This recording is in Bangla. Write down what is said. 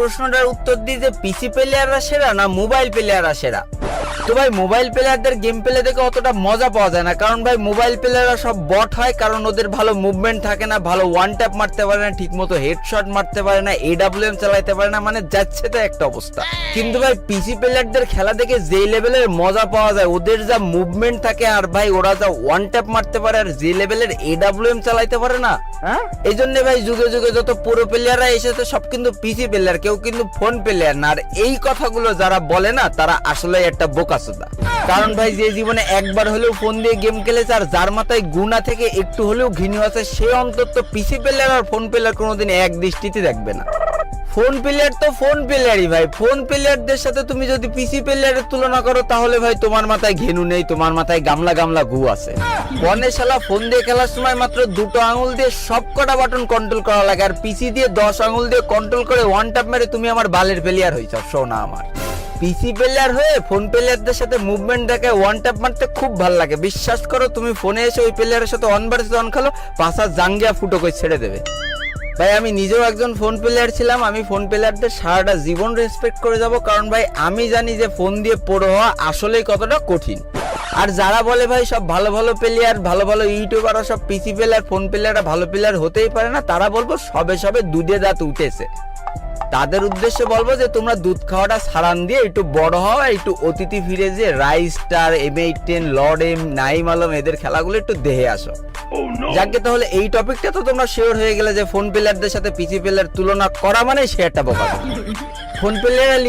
প্রশ্নটার উত্তর দিই যে পিসি প্লেয়াররা সেরা না মোবাইল প্লেয়াররা সেরা। তো ভাই মোবাইল প্লেয়ারদের গেম প্লে দেখে অতটা মজা পাওয়া যায় না, কারণ ভাই মোবাইল প্লেয়াররা সব বট হয়, কারণ ওদের ভালো মুভমেন্ট থাকে না, ভালো ওয়ান ট্যাপ মারতে পারে না, ঠিক মতো হেডশট মারতে পারে না, AWM চালাইতে পারে না, মানে যাচ্ছে তো একটা অবস্থা। কিন্তু ভাই পিসি প্লেয়ারদের খেলা দেখে যে লেভেলের মজা পাওয়া যায়, ওদের যা মুভমেন্ট থাকে আর ভাই ওরা যা ওয়ান ট্যাপ মারতে পারে আর যে লেভেলের AWM চালাইতে পারে না, এই জন্য ভাই যুগে যুগে যত পুরো প্লেয়াররা এসেছে সব কিন্তু পিসি প্লেয়ার, কেউ কিন্তু ফোন প্লেয়ার না। আর এই কথাগুলো যারা বলে না তারা আসলে একটা বোকাচোদা। কারণ ভাই যে জীবনে একবার হলেও ফোন দিয়ে গেম খেলেছে আর যার মাথায় গুণা থেকে একটু হলেও ঘৃণা আছে, সে অন্তত পিসি প্লেয়ার আর ফোন প্লেয়ার কোনোদিন এক দৃষ্টিতে দেখবে না। ফোন প্লেয়ার তো ফোন প্লেয়ারই ভাই, ফোন প্লেয়ারদের সাথে তুমি যদি পিসি প্লেয়ারের তুলনা করো তাহলে ভাই তোমার মাথায় ঘেনু নেই, তোমার মাথায় গামলা গামলা গু আছে। ফোনে শালা ফোন দিয়ে খেলার সময় মাত্র 2টো আঙুল দিয়ে সবকটা বাটন কন্ট্রোল করা লাগে, আর পিসি দিয়ে 10 আঙুল দিয়ে কন্ট্রোল করে ওয়ান ট্যাপ মেরে তুমি আমার বালের প্লেয়ার হইছ। শোনা আমার পিসি প্লেয়ার হয়ে ফোন প্লেয়ারদের সাথে মুভমেন্ট দেখে ওয়ান ট্যাপ মারতে খুব ভালো লাগে। বিশ্বাস করো তুমি ফোনে এসে ওই প্লেয়ারের সাথে অন ভার্সেস অন খেলো, পাশা জাঙ্গিয়া ফুটো করে ছেড়ে দেবে। ভাই আমি নিজেও একজন ফোন প্লেয়ার ছিলাম, আমি ফোন প্লেয়ারদের সারাটা জীবন রেসপেক্ট করে যাব, কারণ ভাই আমি জানি যে ফোন দিয়ে প্রো হওয়া আসলেই কতটা কঠিন। আর যারা বলে ভাই সব ভালো ভালো প্লেয়ার, ভালো ভালো ইউটিউবাররা সব পিসি প্লেয়ার, ফোন প্লেয়াররা ভালো প্লেয়ার হতেই পারে না, তারা বলবো সবে সবে দুধে দাঁত উঠেছে। তাদের উদ্দেশ্যে বলবো যে তোমরা দুধ খাওয়াটা সারান দিয়ে একটু বড় হও, একটু অতিথি ফিরে যে রাইস স্টার, M810, লর্ড এম, নাইম আলম এদের খেলাগুলো একটু দেখে আসো। যাকে তাহলে এই টপিকটা তো তোমরা শিওর হয়ে গেলে যে ফোন প্লেয়ারদের সাথে পিসি প্লেয়ার তুলনা করা মানে সে একটা বোকা। Phone player